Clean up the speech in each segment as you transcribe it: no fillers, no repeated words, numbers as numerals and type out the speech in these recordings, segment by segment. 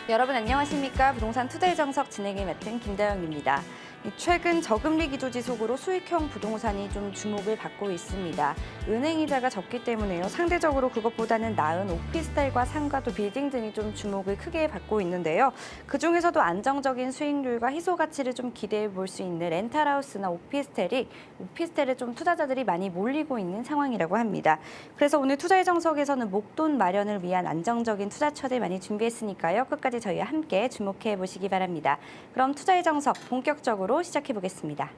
여러분 안녕하십니까? 부동산 투자의 정석 진행을 맡은 김다영입니다. 최근 저금리 기조 지속으로 수익형 부동산이 좀 주목을 받고 있습니다. 은행 이자가 적기 때문에요. 상대적으로 그것보다는 나은 오피스텔과 상가도 빌딩 등이 좀 주목을 크게 받고 있는데요. 그중에서도 안정적인 수익률과 희소 가치를 좀 기대해 볼 수 있는 렌탈하우스나 오피스텔에 좀 투자자들이 많이 몰리고 있는 상황이라고 합니다. 그래서 오늘 투자의 정석에서는 목돈 마련을 위한 안정적인 투자처들 많이 준비했으니까요. 끝까지 저희와 함께 주목해 보시기 바랍니다. 그럼 투자의 정석 본격적으로 시작해 보겠습니다.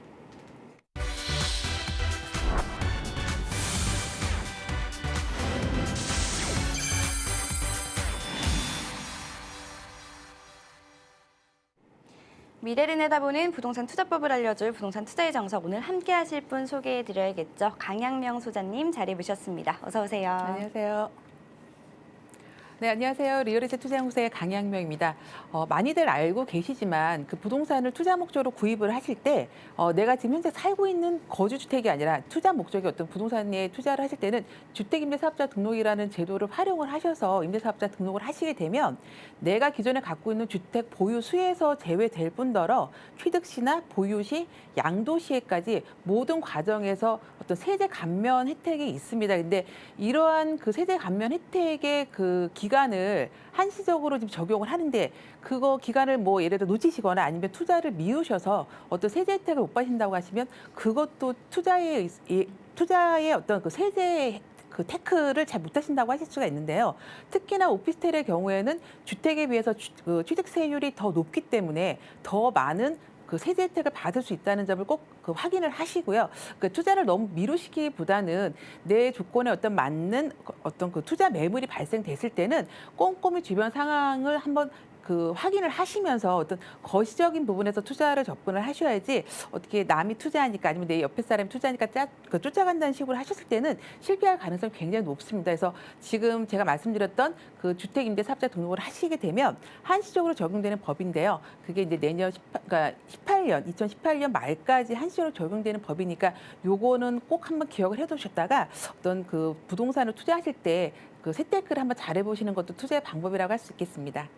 미래를 내다보는 부동산 투자법을 알려줄 부동산 투자의 정석, 오늘 함께 하실 분 소개해 드려야겠죠. 강양명 소장님 자리 모셨습니다. 어서 오세요. 안녕하세요. 네, 안녕하세요. 리얼에셋 투자연구소의 강양명입니다. 많이들 알고 계시지만 그 부동산을 투자 목적으로 구입을 하실 때 내가 지금 현재 살고 있는 거주주택이 아니라 투자 목적의 어떤 부동산에 투자를 하실 때는 주택임대사업자 등록이라는 제도를 활용을 하셔서 임대사업자 등록을 하시게 되면 내가 기존에 갖고 있는 주택 보유 수에서 제외될 뿐더러 취득시나 보유시, 양도시에까지 모든 과정에서 어떤 세제 감면 혜택이 있습니다. 근데 이러한 그 세제 감면 혜택의 그 기간을 한시적으로 지금 적용을 하는데 그거 기간을 뭐 예를 들어 놓치시거나 아니면 투자를 미루셔서 어떤 세제 혜택을 못 받으신다고 하시면 그것도 투자의 어떤 그 세제 그 테크를 잘 못하신다고 하실 수가 있는데요. 특히나 오피스텔의 경우에는 주택에 비해서 취득세율이 더 높기 때문에 더 많은 그 세제 혜택을 받을 수 있다는 점을 꼭 그 확인을 하시고요. 그 투자를 너무 미루시기보다는 내 조건에 어떤 맞는 어떤 그 투자 매물이 발생됐을 때는 꼼꼼히 주변 상황을 한번 그 확인을 하시면서 어떤 거시적인 부분에서 투자를 접근을 하셔야지 어떻게 남이 투자하니까 아니면 내 옆에 사람이 투자하니까 쫓아간다는 식으로 하셨을 때는 실패할 가능성이 굉장히 높습니다. 그래서 지금 제가 말씀드렸던 그 주택임대사업자 등록을 하시게 되면 한시적으로 적용되는 법인데요. 그게 이제 내년 2018년 말까지 한시적으로 적용되는 법이니까 요거는 꼭 한번 기억을 해두셨다가 어떤 그 부동산을 투자하실 때 그 세테크를 한번 잘해보시는 것도 투자의 방법이라고 할 수 있겠습니다.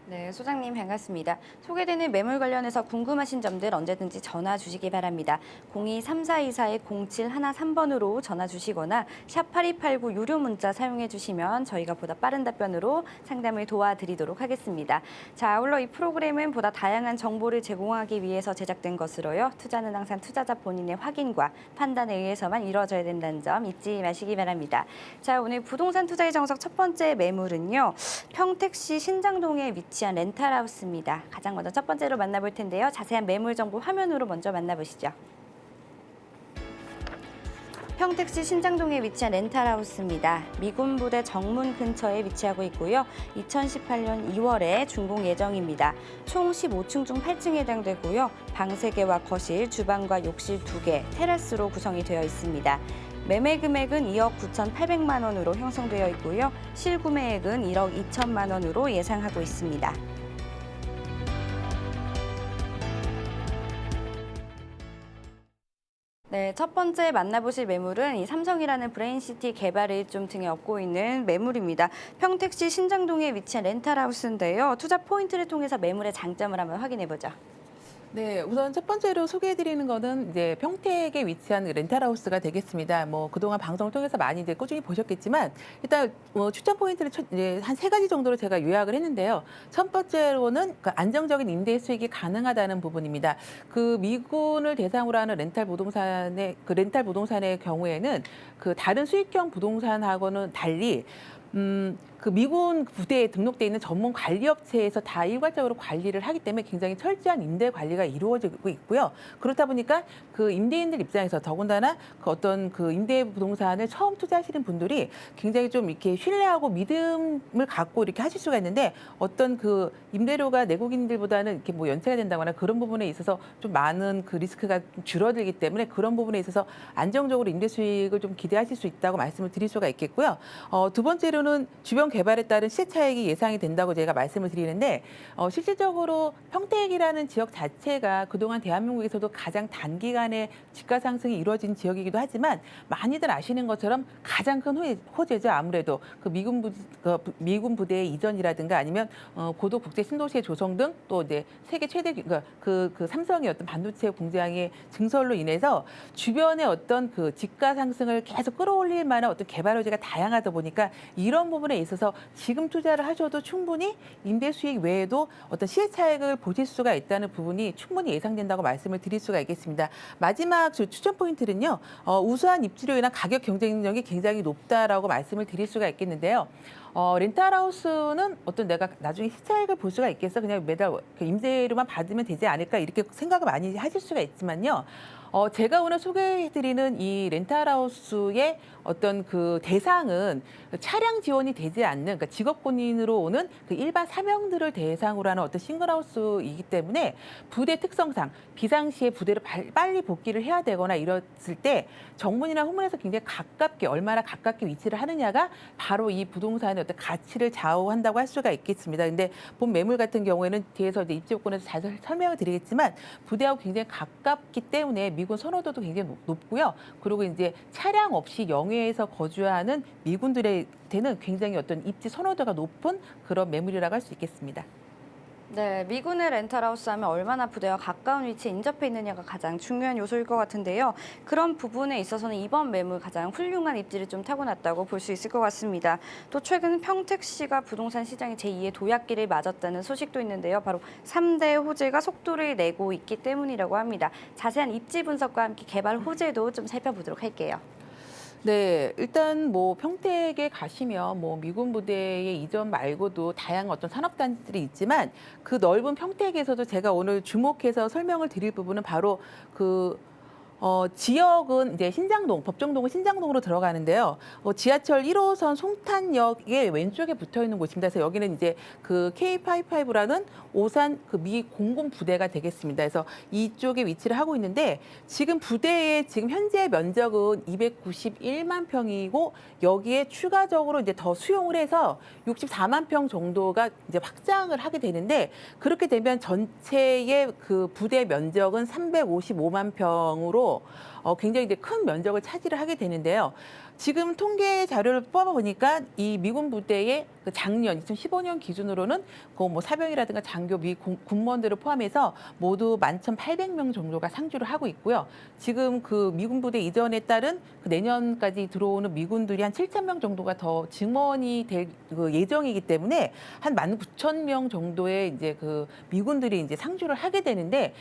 네, 소장님 반갑습니다. 소개되는 매물 관련해서 궁금하신 점들 언제든지 전화 주시기 바랍니다. 02-3424-0713번으로 전화 주시거나 샵8289 유료 문자 사용해 주시면 저희가 보다 빠른 답변으로 상담을 도와드리도록 하겠습니다. 자, 아울러 이 프로그램은 보다 다양한 정보를 제공하기 위해서 제작된 것으로요. 투자는 항상 투자자 본인의 확인과 판단에 의해서만 이루어져야 된다는 점 잊지 마시기 바랍니다. 자, 오늘 부동산 투자의 정석 첫 번째 매물은요. 평택시 신장동에 위치한 렌탈하우스입니다. 가장 먼저 첫 번째로 만나볼 텐데요. 자세한 매물 정보 화면으로 먼저 만나보시죠. 평택시 신장동에 위치한 렌탈하우스입니다. 미군부대 정문 근처에 위치하고 있고요. 2018년 2월에 준공 예정입니다. 총 15층 중 8층에 해당되고요. 방 3개와 거실, 주방과 욕실 2개, 테라스로 구성이 되어 있습니다. 매매 금액은 2억 9,800만 원으로 형성되어 있고요. 실구매액은 1억 2천만 원으로 예상하고 있습니다. 네, 첫 번째 만나보실 매물은 이 삼성이라는 브레인시티 개발을 좀 등에 업고 있는 매물입니다. 평택시 신장동에 위치한 렌탈하우스인데요. 투자 포인트를 통해서 매물의 장점을 한번 확인해보죠. 네, 우선 첫 번째로 소개해드리는 거는 이제 평택에 위치한 렌탈하우스가 되겠습니다. 뭐 그동안 방송을 통해서 많이 이제 꾸준히 보셨겠지만 일단 추천 포인트를 이제 한 3가지 정도로 제가 요약을 했는데요. 첫 번째로는 그 안정적인 임대 수익이 가능하다는 부분입니다. 그 미군을 대상으로 하는 렌탈 부동산의 경우에는 그 다른 수익형 부동산하고는 달리 그 미군 부대에 등록돼 있는 전문 관리업체에서 다 일괄적으로 관리를 하기 때문에 굉장히 철저한 임대 관리가 이루어지고 있고요. 그렇다 보니까 그 임대인들 입장에서 더군다나 그 어떤 그 임대 부동산을 처음 투자하시는 분들이 굉장히 좀 이렇게 신뢰하고 믿음을 갖고 이렇게 하실 수가 있는데 어떤 그 임대료가 내국인들보다는 이렇게 뭐 연체가 된다거나 그런 부분에 있어서 좀 많은 그 리스크가 좀 줄어들기 때문에 그런 부분에 있어서 안정적으로 임대 수익을 좀 기대하실 수 있다고 말씀을 드릴 수가 있겠고요. 두 번째로는 주변 개발에 따른 시세 차익이 예상이 된다고 제가 말씀을 드리는데 실질적으로 평택이라는 지역 자체가 그동안 대한민국에서도 가장 단기간에 집가 상승이 이루어진 지역이기도 하지만 많이들 아시는 것처럼 가장 큰 호재죠. 아무래도 그 미군 부대의 이전이라든가 아니면 고도 국제 신도시의 조성 등 또 이제 세계 최대 그 삼성의 어떤 반도체 공장의 증설로 인해서 주변의 어떤 그 집가 상승을 계속 끌어올릴 만한 어떤 개발 호재가 다양하다 보니까 이런 부분에 있어서 지금 투자를 하셔도 충분히 임대 수익 외에도 어떤 시세 차익을 보실 수가 있다는 부분이 충분히 예상된다고 말씀을 드릴 수가 있겠습니다. 마지막 추천 포인트는요. 우수한 입지로 인한 가격 경쟁력이 굉장히 높다라고 말씀을 드릴 수가 있겠는데요. 렌탈하우스는 어떤 내가 나중에 시차익을 볼 수가 있겠어? 그냥 매달 임대료만 받으면 되지 않을까? 이렇게 생각을 많이 하실 수가 있지만요. 제가 오늘 소개해드리는 이 렌탈하우스의 어떤 그 대상은 차량 지원이 되지 않는 그러니까 직업군인으로 오는 그 일반 사명들을 대상으로 하는 어떤 싱글하우스이기 때문에 부대 특성상 비상시에 부대를 빨리 복귀를 해야 되거나 이랬을 때 정문이나 후문에서 굉장히 가깝게 얼마나 가깝게 위치를 하느냐가 바로 이 부동산의 어떤 가치를 좌우한다고 할 수가 있겠습니다. 근데 본 매물 같은 경우에는 뒤에서 이제 입지 요건에서 잘 설명을 드리겠지만 부대하고 굉장히 가깝기 때문에 미군 선호도도 굉장히 높고요. 그리고 이제 차량 없이 영해에서 거주하는 미군들한테는 굉장히 어떤 입지 선호도가 높은 그런 매물이라고 할 수 있겠습니다. 네, 미군의 렌탈하우스 하면 얼마나 부대와 가까운 위치에 인접해 있느냐가 가장 중요한 요소일 것 같은데요. 그런 부분에 있어서는 이번 매물 가장 훌륭한 입지를 좀 타고났다고 볼 수 있을 것 같습니다. 또 최근 평택시가 부동산 시장의 제2의 도약기를 맞았다는 소식도 있는데요. 바로 3대 호재가 속도를 내고 있기 때문이라고 합니다. 자세한 입지 분석과 함께 개발 호재도 좀 살펴보도록 할게요. 네, 일단 뭐 평택에 가시면 뭐 미군 부대의 이전 말고도 다양한 어떤 산업단지들이 있지만 그 넓은 평택에서도 제가 오늘 주목해서 설명을 드릴 부분은 바로 지역은 이제 신장동, 법정동은 신장동으로 들어가는데요. 지하철 1호선 송탄역의 왼쪽에 붙어 있는 곳입니다. 그래서 여기는 이제 그 K55라는 오산 그 미 공군 부대가 되겠습니다. 그래서 이쪽에 위치를 하고 있는데 지금 부대의 지금 현재 면적은 291만 평이고 여기에 추가적으로 이제 더 수용을 해서 64만 평 정도가 이제 확장을 하게 되는데 그렇게 되면 전체의 그 부대 면적은 355만 평으로 굉장히 이제 큰 면적을 차지를 하게 되는데요. 지금 통계 자료를 뽑아보니까 이 미군 부대의 그 작년 2015년 기준으로는 그 뭐 사병이라든가 장교 미 군무원들을 포함해서 모두 11,800명 정도가 상주를 하고 있고요. 지금 그 미군 부대 이전에 따른 그 내년까지 들어오는 미군들이 한 7,000명 정도가 더 증원이 될 그 예정이기 때문에 한 19,000명 정도의 이제 그 미군들이 이제 상주를 하게 되는데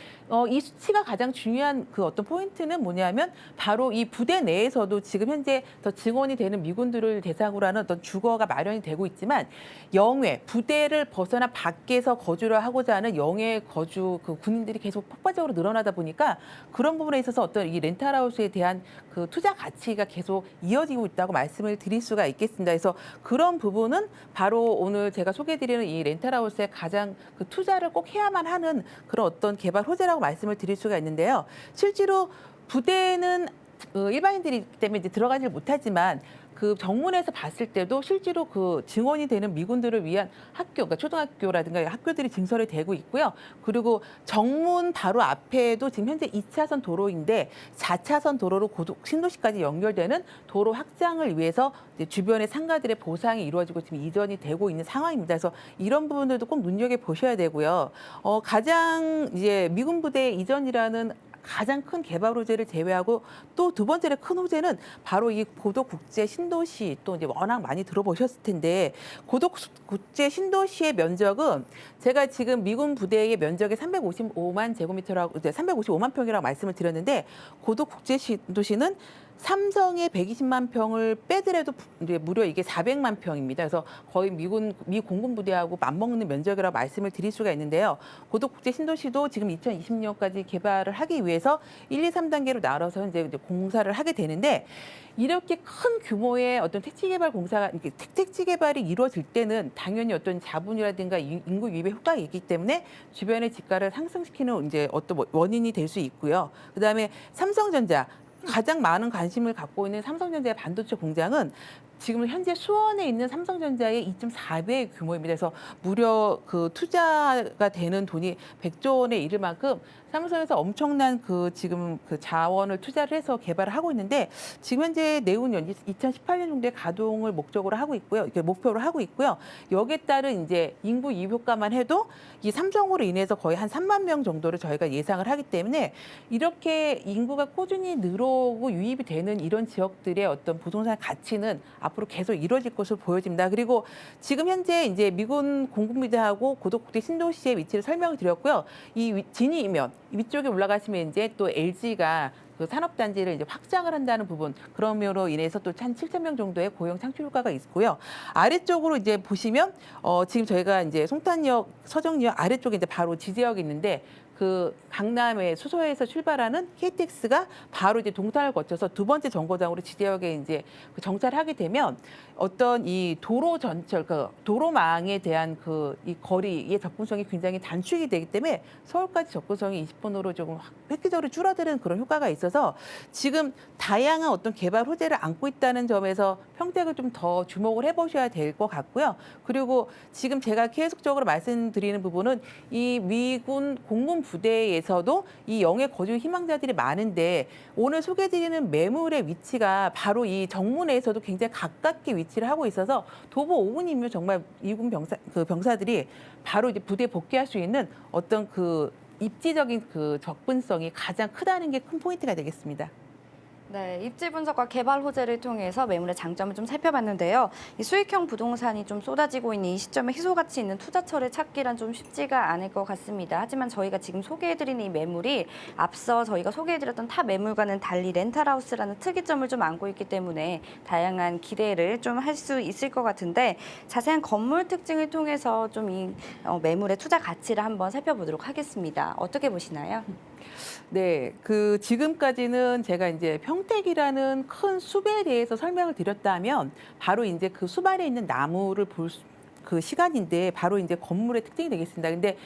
이 수치가 가장 중요한 그 어떤 포인트는 뭐냐면 바로 이 부대 내에서도 지금 현재 더 증원이 되는 미군들을 대상으로 하는 어떤 주거가 마련이 되고 있지만 영외 부대를 벗어나 밖에서 거주를 하고자 하는 영외 거주 그 군인들이 계속 폭발적으로 늘어나다 보니까 그런 부분에 있어서 어떤 이 렌탈하우스에 대한 그 투자 가치가 계속 이어지고 있다고 말씀을 드릴 수가 있겠습니다. 그래서 그런 부분은 바로 오늘 제가 소개해드리는 이 렌탈하우스의 가장 그 투자를 꼭 해야만 하는 그런 어떤 개발 호재라고 말씀을 드릴 수가 있는데요. 실제로 부대는 일반인들이 때문에 이제 들어가질 못하지만 그 정문에서 봤을 때도 실제로 그 증원이 되는 미군들을 위한 학교, 그러니까 초등학교라든가 학교들이 증설이 되고 있고요. 그리고 정문 바로 앞에도 지금 현재 2차선 도로인데 4차선 도로로 고속 신도시까지 연결되는 도로 확장을 위해서 이제 주변의 상가들의 보상이 이루어지고 지금 이전이 되고 있는 상황입니다. 그래서 이런 부분들도 꼭 눈여겨 보셔야 되고요. 가장 이제 미군 부대 이전이라는 가장 큰 개발 호재를 제외하고 또 두 번째로 큰 호재는 바로 이 고도 국제 신도시 또 이제 워낙 많이 들어보셨을 텐데 고도 국제 신도시의 면적은 제가 지금 미군 부대의 면적이 355만 제곱미터라고 355만 평이라고 말씀을 드렸는데 고도 국제 신도시는 삼성의 120만 평을 빼더라도 무려 이게 400만 평입니다. 그래서 거의 미 공군 부대하고 맞먹는 면적이라고 말씀을 드릴 수가 있는데요. 고도국제 신도시도 지금 2020년까지 개발을 하기 위해서 1, 2, 3단계로 나눠서 이제 공사를 하게 되는데 이렇게 큰 규모의 어떤 택지 개발 공사가 택지 개발이 이루어질 때는 당연히 어떤 자본이라든가 인구 유입의 효과가 있기 때문에 주변의 집가를 상승시키는 이제 어떤 원인이 될 수 있고요. 그다음에 삼성전자 가장 많은 관심을 갖고 있는 삼성전자의 반도체 공장은 지금 현재 수원에 있는 삼성전자의 2.4배 규모입니다. 그래서 무려 그 투자가 되는 돈이 100조 원에 이를 만큼 삼성에서 엄청난 그 지금 그 자원을 투자를 해서 개발을 하고 있는데 지금 현재 내후년 2018년 정도에 가동을 목적으로 하고 있고요. 이렇게 목표로 하고 있고요. 여기에 따른 이제 인구 이입 효과만 해도 이 삼성으로 인해서 거의 한 3만 명 정도를 저희가 예상을 하기 때문에 이렇게 인구가 꾸준히 늘어오고 유입이 되는 이런 지역들의 어떤 부동산 가치는 앞으로 계속 이루어질 것으로 보여집니다. 그리고 지금 현재 이제 미군 공군부대하고 고덕국대 신도시의 위치를 설명을 드렸고요. 이 진이 이면 위쪽에 올라가시면 이제 또 LG가 그 산업단지를 이제 확장을 한다는 부분, 그럼으로 인해서 또 한 7천 명 정도의 고용 창출 효과가 있고요. 아래쪽으로 이제 보시면 지금 저희가 이제 송탄역, 서정리역 아래쪽에 이제 바로 지지역이 있는데 그 강남의 수서에서 출발하는 KTX가 바로 이제 동탄을 거쳐서 두 번째 정거장으로 지지역에 이제 그 정차를 되면 어떤 이 도로 전철, 그 도로망에 대한 그 이 거리의 접근성이 굉장히 단축이 되기 때문에 서울까지 접근성이 20분으로 조금 획기적으로 줄어드는 그런 효과가 있어서 지금 다양한 어떤 개발 호재를 안고 있다는 점에서 평택을 좀 더 주목을 해보셔야 될 것 같고요. 그리고 지금 제가 계속적으로 말씀드리는 부분은 이 미군 공군 부대에서도 이 영해 거주 희망자들이 많은데 오늘 소개해드리는 매물의 위치가 바로 이 정문에서도 굉장히 가깝게 위치를 하고 있어서 도보 5분이면 정말 미군 병사들이 바로 이제 부대에 복귀할 수 있는 어떤 그 입지적인 그 접근성이 가장 크다는 게 큰 포인트가 되겠습니다. 네, 입지 분석과 개발 호재를 통해서 매물의 장점을 좀 살펴봤는데요. 이 수익형 부동산이 좀 쏟아지고 있는 이 시점에 희소 가치 있는 투자처를 찾기란 좀 쉽지가 않을 것 같습니다. 하지만 저희가 지금 소개해드린 이 매물이 앞서 저희가 소개해드렸던 타 매물과는 달리 렌탈하우스라는 특이점을 좀 안고 있기 때문에 다양한 기대를 좀 할 수 있을 것 같은데 자세한 건물 특징을 통해서 좀 이 매물의 투자 가치를 한번 살펴보도록 하겠습니다. 어떻게 보시나요? 네, 그 지금까지는 제가 이제 평택이라는 큰 숲에 대해서 설명을 드렸다면 바로 이제 그 숲 안에 있는 나무를 볼 그 시간인데 바로 이제 건물의 특징이 되겠습니다. 근데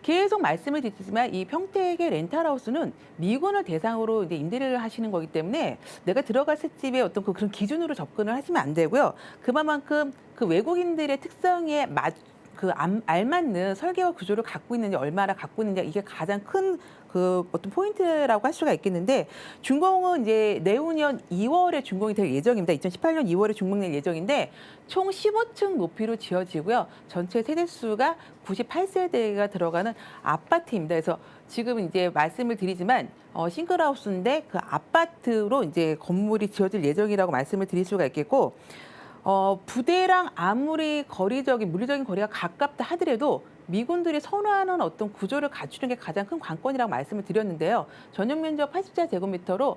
계속 말씀을 드리지만 이 평택의 렌탈하우스는 미군을 대상으로 이제 임대를 하시는 거기 때문에 내가 들어갔을 집에 어떤 그런 기준으로 접근을 하시면 안 되고요. 그만큼 그 외국인들의 특성에 알맞는 설계와 구조를 갖고 있는지 얼마나 갖고 있느냐 이게 가장 큰 그 어떤 포인트라고 할 수가 있겠는데 준공은 이제 내후년 2월에 준공이 될 예정입니다. 2018년 2월에 준공될 예정인데 총 15층 높이로 지어지고요. 전체 세대수가 98세대가 들어가는 아파트입니다. 그래서 지금 이제 말씀을 드리지만 싱글하우스인데 그 아파트로 이제 건물이 지어질 예정이라고 말씀을 드릴 수가 있겠고 부대랑 아무리 물리적인 거리가 가깝다 하더라도 미군들이 선호하는 어떤 구조를 갖추는 게 가장 큰 관건이라고 말씀을 드렸는데요. 전용 면적 84제곱미터로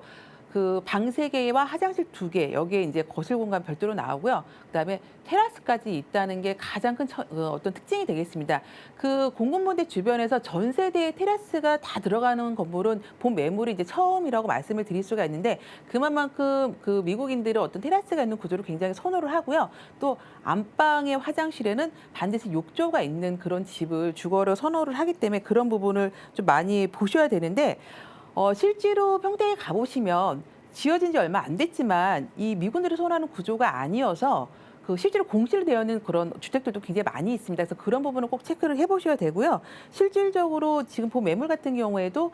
그 방 3개와 화장실 2개, 여기에 이제 거실 공간 별도로 나오고요. 그다음에 테라스까지 있다는 게 가장 큰 어떤 특징이 되겠습니다. 그 공군부대 주변에서 전 세대의 테라스가 다 들어가는 건물은 본 매물이 이제 처음이라고 말씀을 드릴 수가 있는데 그만큼 그 미국인들은 어떤 테라스가 있는 구조를 굉장히 선호를 하고요. 또 안방의 화장실에는 반드시 욕조가 있는 그런 집을 주거로 선호를 하기 때문에 그런 부분을 좀 많이 보셔야 되는데 실제로 평택에 가보시면 지어진 지 얼마 안 됐지만 이 미군들이 선호하는 구조가 아니어서 그 실제로 공실되어 있는 그런 주택들도 굉장히 많이 있습니다. 그래서 그런 부분을 꼭 체크를 해보셔야 되고요. 실질적으로 지금 본 매물 같은 경우에도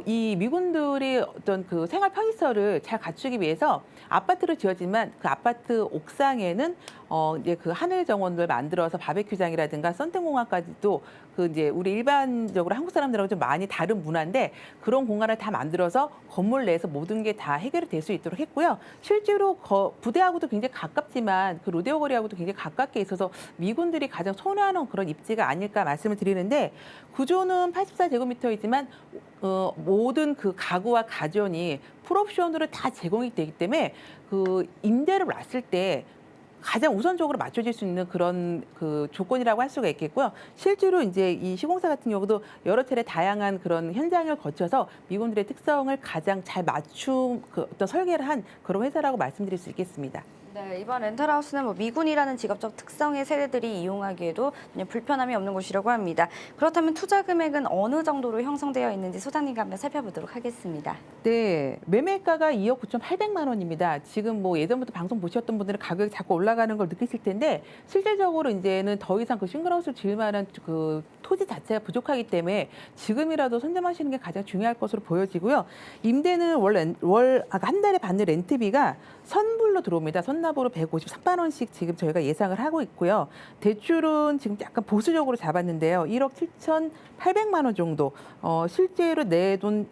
이 미군들이 어떤 그 생활 편의시설을 잘 갖추기 위해서 아파트로 지어지만 그 아파트 옥상에는 이제 그 하늘 정원을 만들어서 바베큐장이라든가 선탠공간까지도 그 이제 우리 일반적으로 한국 사람들하고 좀 많이 다른 문화인데 그런 공간을 다 만들어서 건물 내에서 모든 게 다 해결이 될 수 있도록 했고요. 실제로 부대하고도 굉장히 가깝지만 그 로데오 거리하고도 굉장히 가깝게 있어서 미군들이 가장 선호하는 그런 입지가 아닐까 말씀을 드리는데 구조는 84제곱미터이지만 모든 그 가구와 가전이 풀옵션으로 다 제공이 되기 때문에 그 임대를 놨을 때 가장 우선적으로 맞춰질 수 있는 그런 그 조건이라고 할 수가 있겠고요. 실제로 이제 이 시공사 같은 경우도 여러 차례 다양한 그런 현장을 거쳐서 미군들의 특성을 가장 잘 맞춘 그 어떤 설계를 한 그런 회사라고 말씀드릴 수 있겠습니다. 네, 이번 렌탈하우스는 미군이라는 직업적 특성의 세대들이 이용하기에도 전혀 불편함이 없는 곳이라고 합니다. 그렇다면 투자 금액은 어느 정도로 형성되어 있는지 소장님과 한번 살펴보도록 하겠습니다. 네, 매매가가 2억 9,800만 원입니다. 지금 뭐 예전부터 방송 보셨던 분들은 가격이 자꾸 올라가는 걸 느끼실 텐데 실질적으로 이제는 더 이상 그 싱글하우스를 지을 만한 그 토지 자체가 부족하기 때문에 지금이라도 선점하시는 게 가장 중요할 것으로 보여지고요. 임대는 한 달에 받는 렌트비가 선불로 들어옵니다. 선납으로 153만 원씩 지금 저희가 예상을 하고 있고요. 대출은 지금 약간 보수적으로 잡았는데요. 1억 7,800만 원 정도. 실제로 내돈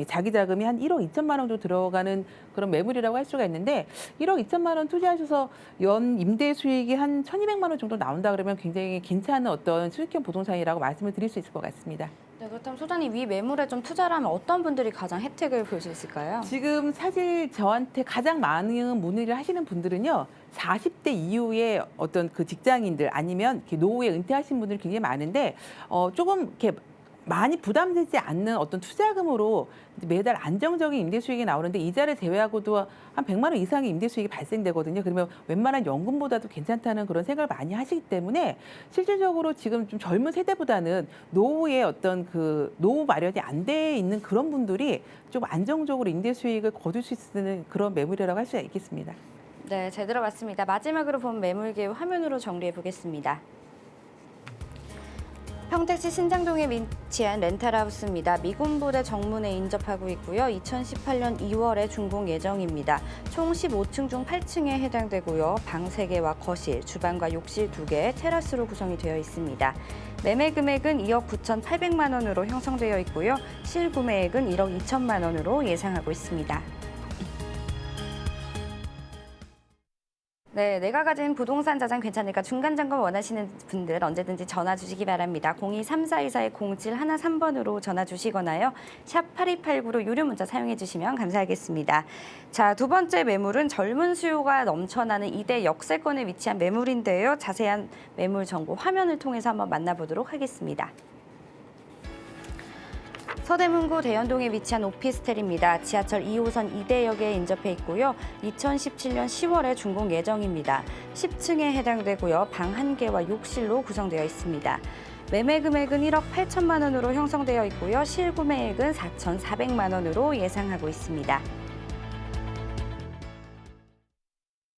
자기 자금이 한 1억 2천만 원 정도 들어가는 그런 매물이라고 할 수가 있는데 1억 2천만 원 투자하셔서 연 임대 수익이 한 1,200만 원 정도 나온다 그러면 굉장히 괜찮은 어떤 수익형 부동산이라고 말씀을 드릴 수 있을 것 같습니다. 네, 그렇다면 소장님 이 매물에 좀 투자를 하면 어떤 분들이 가장 혜택을 볼 수 있을까요? 지금 사실 저한테 가장 많은 문의를 하시는 분들은요. 40대 이후에 어떤 그 직장인들 아니면 이렇게 노후에 은퇴하신 분들이 굉장히 많은데 조금 이렇게 많이 부담되지 않는 어떤 투자금으로 매달 안정적인 임대 수익이 나오는데 이자를 제외하고도 한 100만 원 이상의 임대 수익이 발생되거든요. 그러면 웬만한 연금보다도 괜찮다는 그런 생각을 많이 하시기 때문에 실질적으로 지금 좀 젊은 세대보다는 노후에 어떤 그 노후 마련이 안 돼 있는 그런 분들이 좀 안정적으로 임대 수익을 거둘 수 있는 그런 매물이라고 할 수가 있겠습니다. 네, 잘 들어봤습니다. 마지막으로 본 매물 기회 화면으로 정리해 보겠습니다. 평택시 신장동에 위치한 렌탈하우스입니다. 미군부대 정문에 인접하고 있고요. 2018년 2월에 준공 예정입니다. 총 15층 중 8층에 해당되고요. 방 3개와 거실, 주방과 욕실 2개, 테라스로 구성이 되어 있습니다. 매매 금액은 2억 9,800만 원으로 형성되어 있고요. 실구매액은 1억 2천만 원으로 예상하고 있습니다. 네, 내가 가진 부동산 자산 괜찮으니까 중간 점검 원하시는 분들 언제든지 전화 주시기 바랍니다. 02-3424-0713번으로 전화 주시거나요. 샵 8289로 유료 문자 사용해 주시면 감사하겠습니다. 자, 두 번째 매물은 젊은 수요가 넘쳐나는 이대 역세권에 위치한 매물인데요. 자세한 매물 정보 화면을 통해서 한번 만나보도록 하겠습니다. 서대문구 대연동에 위치한 오피스텔입니다. 지하철 2호선 이대역에 인접해 있고요. 2017년 10월에 준공 예정입니다. 10층에 해당되고요. 방 1개와 욕실로 구성되어 있습니다. 매매 금액은 1억 8천만 원으로 형성되어 있고요. 실구매액은 4,400만 원으로 예상하고 있습니다.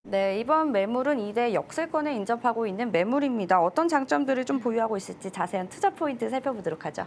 네, 이번 매물은 이대 역세권에 인접하고 있는 매물입니다. 어떤 장점들을 좀 보유하고 있을지 자세한 투자 포인트 살펴보도록 하죠.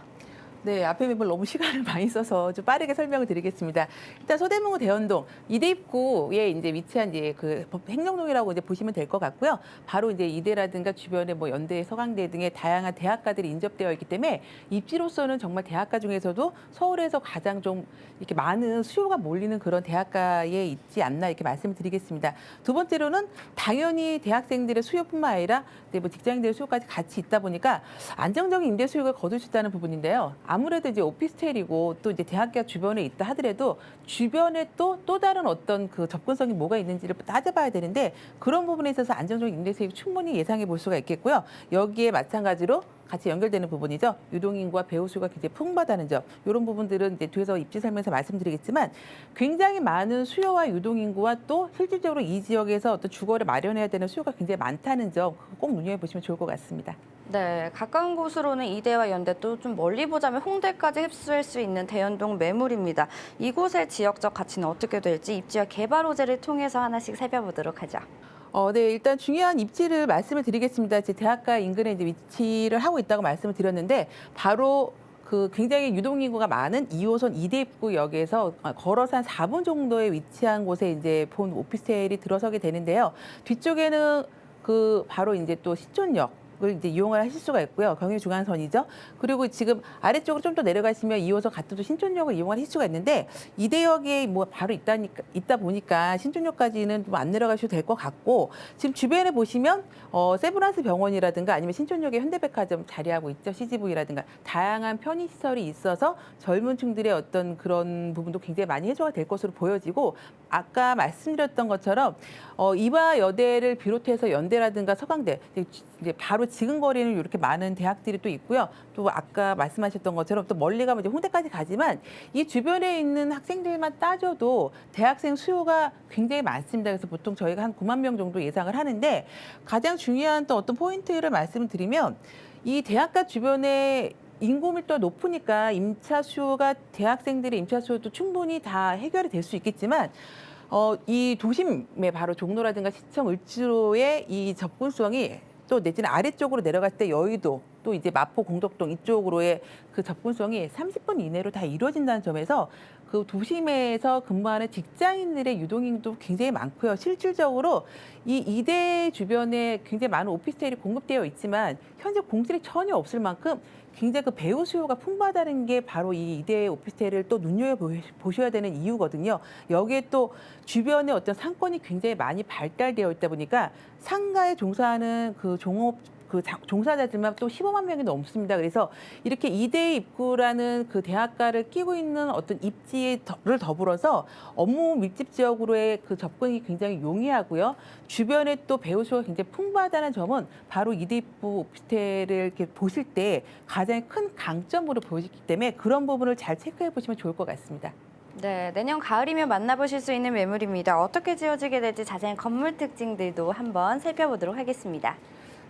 네, 앞에 매물 너무 시간을 많이 써서 좀 빠르게 설명을 드리겠습니다. 일단 서대문구 대연동 이대 입구에 이제 위치한 이제 그 행정동이라고 이제 보시면 될 것 같고요. 바로 이제 이대라든가 주변에 뭐 연대, 서강대 등의 다양한 대학가들이 인접되어 있기 때문에 입지로서는 정말 대학가 중에서도 서울에서 가장 좀 이렇게 많은 수요가 몰리는 그런 대학가에 있지 않나 이렇게 말씀을 드리겠습니다. 두 번째로는 당연히 대학생들의 수요뿐만 아니라 뭐 직장인들의 수요까지 같이 있다 보니까 안정적인 임대 수요를 거둘 수 있다는 부분인데요. 아무래도 이제 오피스텔이고 또 이제 대학가 주변에 있다 하더라도 주변에 또 다른 어떤 그 접근성이 뭐가 있는지를 따져봐야 되는데 그런 부분에 있어서 안정적인 임대 수익 충분히 예상해 볼 수가 있겠고요. 여기에 마찬가지로 같이 연결되는 부분이죠. 유동인구와 배우 수가 굉장히 풍부하다는 점. 이런 부분들은 이제 뒤에서 입지 설명에서 말씀드리겠지만 굉장히 많은 수요와 유동인구와 또 실질적으로 이 지역에서 어떤 주거를 마련해야 되는 수요가 굉장히 많다는 점 꼭 눈여겨 보시면 좋을 것 같습니다. 네, 가까운 곳으로는 이대와 연대 또 좀 멀리 보자면 홍대까지 흡수할 수 있는 대연동 매물입니다. 이곳의 지역적 가치는 어떻게 될지 입지와 개발 호재를 통해서 하나씩 살펴보도록 하죠. 네, 일단 중요한 입지를 말씀을 드리겠습니다. 제 대학가 인근에 이제 위치를 하고 있다고 말씀을 드렸는데 바로 그 굉장히 유동인구가 많은 2호선 이대 입구역에서 걸어서 한 4분 정도에 위치한 곳에 이제 본 오피스텔이 들어서게 되는데요. 뒤쪽에는 그 바로 이제 또 신촌역 을 이제 이용을 하실 수가 있고요. 경의중앙선이죠. 그리고 지금 아래쪽으로 좀 더 내려가시면 2호선 같은 또 신촌역을 이용할 수가 있는데 이대역에 뭐 바로 있다 보니까 신촌역까지는 좀 안 내려가셔도 될 것 같고 지금 주변에 보시면 세브란스 병원이라든가 아니면 신촌역에 현대백화점 자리하고 있죠. CGV라든가 다양한 편의시설이 있어서 젊은 층들의 어떤 그런 부분도 굉장히 많이 해소가 될 것으로 보여지고 아까 말씀드렸던 것처럼 이화 여대를 비롯해서 연대라든가 서강대 이제 바로 지근거리는 이렇게 많은 대학들이 또 있고요. 또 아까 말씀하셨던 것처럼 또 멀리 가면 이제 홍대까지 가지만 이 주변에 있는 학생들만 따져도 대학생 수요가 굉장히 많습니다. 그래서 보통 저희가 한 9만 명 정도 예상을 하는데 가장 중요한 또 어떤 포인트를 말씀을 드리면 이 대학가 주변에 인구 밀도가 높으니까 임차 수요가 대학생들의 임차 수요도 충분히 다 해결이 될 수 있겠지만 이 도심의 바로 종로라든가 시청 을지로의 이 접근성이 또 내지는 아래쪽으로 내려갔을 때 여의도 또 이제 마포 공덕동 이쪽으로의 그 접근성이 30분 이내로 다 이루어진다는 점에서 그 도심에서 근무하는 직장인들의 유동인도 굉장히 많고요. 실질적으로 이 이대 주변에 굉장히 많은 오피스텔이 공급되어 있지만 현재 공실이 전혀 없을 만큼 굉장히 그 배우 수요가 풍부하다는 게 바로 이 이대 오피스텔을 또 눈여겨보셔야 되는 이유거든요. 여기에 또 주변에 어떤 상권이 굉장히 많이 발달되어 있다 보니까 상가에 종사하는 그 종사자들만 또 15만 명이 넘습니다. 그래서 이렇게 이대 입구라는 그 대학가를 끼고 있는 어떤 입지를 더불어서 업무 밀집 지역으로의 그 접근이 굉장히 용이하고요. 주변에 또 배우 수가 굉장히 풍부하다는 점은 바로 이대 입구 오피스텔을 이렇게 보실 때 가장 큰 강점으로 보이기 때문에 그런 부분을 잘 체크해 보시면 좋을 것 같습니다. 네, 내년 가을이면 만나보실 수 있는 매물입니다. 어떻게 지어지게 될지 자세한 건물 특징들도 한번 살펴보도록 하겠습니다.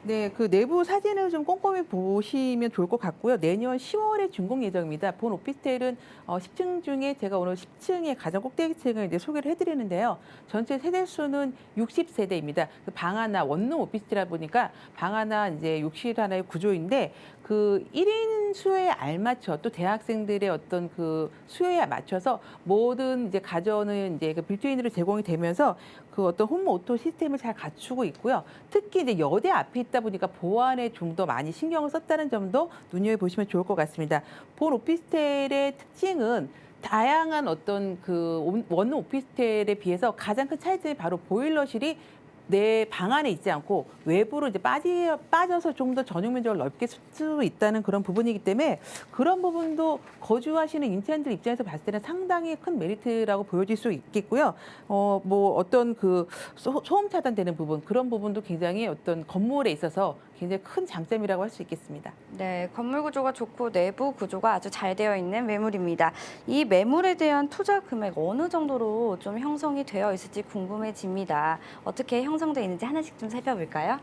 네, 그 내부 사진을 좀 꼼꼼히 보시면 좋을 것 같고요. 내년 10월에 준공 예정입니다. 본 오피스텔은 10층 중에 제가 오늘 10층의 가장 꼭대기층을 이제 소개를 해드리는데요. 전체 세대 수는 60세대입니다. 그 방 하나 원룸 오피스텔이라 보니까 방 하나 이제 욕실 하나의 구조인데 그 1인 수요에 알맞춰 또 대학생들의 어떤 그 수요에 맞춰서 모든 이제 가전은 이제 그 빌트인으로 제공이 되면서 그 어떤 홈 오토 시스템을 잘 갖추고 있고요. 특히 이제 여대 앞에 있다 보니까 보안에 좀 더 많이 신경을 썼다는 점도 눈여겨보시면 좋을 것 같습니다. 본 오피스텔의 특징은 다양한 어떤 그 원룸 오피스텔에 비해서 가장 큰 차이점이 바로 보일러실이 내 방 안에 있지 않고 외부로 이제 빠져서 좀 더 전용 면적을 넓게 쓸 수 있다는 그런 부분이기 때문에 그런 부분도 거주하시는 임차인들 입장에서 봤을 때는 상당히 큰 메리트라고 보여질 수 있겠고요. 뭐 어떤 그 소음 차단되는 부분 그런 부분도 굉장히 어떤 건물에 있어서 굉장히 큰 장점이라고 할 수 있겠습니다. 네, 건물 구조가 좋고 내부 구조가 아주 잘 되어 있는 매물입니다. 이 매물에 대한 투자 금액 어느 정도로 좀 형성이 되어 있을지 궁금해집니다. 어떻게 형성되어 있는지 하나씩 좀 살펴볼까요?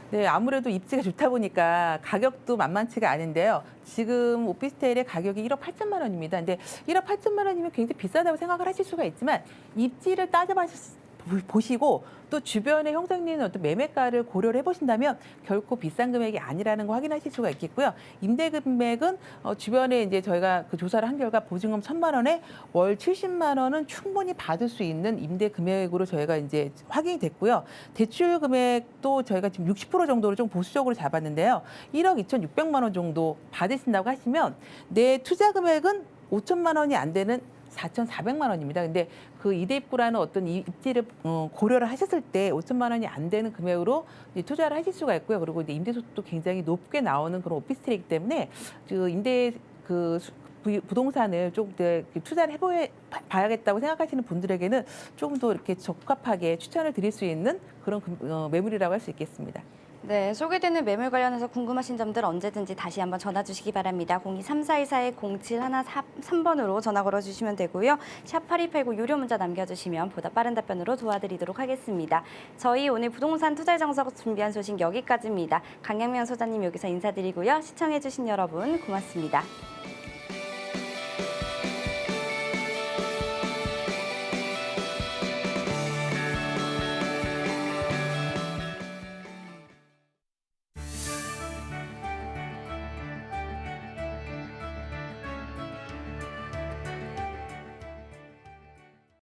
네, 아무래도 입지가 좋다 보니까 가격도 만만치가 않은데요. 지금 오피스텔의 가격이 1억 8천만 원입니다. 근데 1억 8천만 원이면 굉장히 비싸다고 생각을 하실 수가 있지만 입지를 보시고 또 주변에 형성되는 어떤 매매가를 고려를 해보신다면 결코 비싼 금액이 아니라는 거 확인하실 수가 있겠고요. 임대 금액은 주변에 이제 저희가 그 조사를 한 결과 보증금 1,000만 원에 월 70만 원은 충분히 받을 수 있는 임대 금액으로 저희가 이제 확인이 됐고요. 대출 금액도 저희가 지금 60% 정도로 좀 보수적으로 잡았는데요. 1억 2,600만 원 정도 받으신다고 하시면 내 투자 금액은 5천만 원이 안 되는 4,400만 원입니다. 근데 그 이대 입구라는 어떤 입지를 고려를 하셨을 때 5천만 원이 안 되는 금액으로 투자를 하실 수가 있고요. 그리고 이제 임대 속도 굉장히 높게 나오는 그런 오피스텔이기 때문에 그 임대 그 부동산을 조금 더 투자를 해봐야겠다고 생각하시는 분들에게는 조금 더 이렇게 적합하게 추천을 드릴 수 있는 그런 매물이라고 할 수 있겠습니다. 네, 소개되는 매물 관련해서 궁금하신 점들 언제든지 다시 한번 전화 주시기 바랍니다. 02-3424-0713번으로 전화 걸어주시면 되고요. 샵 8289 유료 문자 남겨주시면 보다 빠른 답변으로 도와드리도록 하겠습니다. 저희 오늘 부동산 투자 정석 준비한 소식 여기까지입니다. 강양면 소장님 여기서 인사드리고요. 시청해주신 여러분 고맙습니다.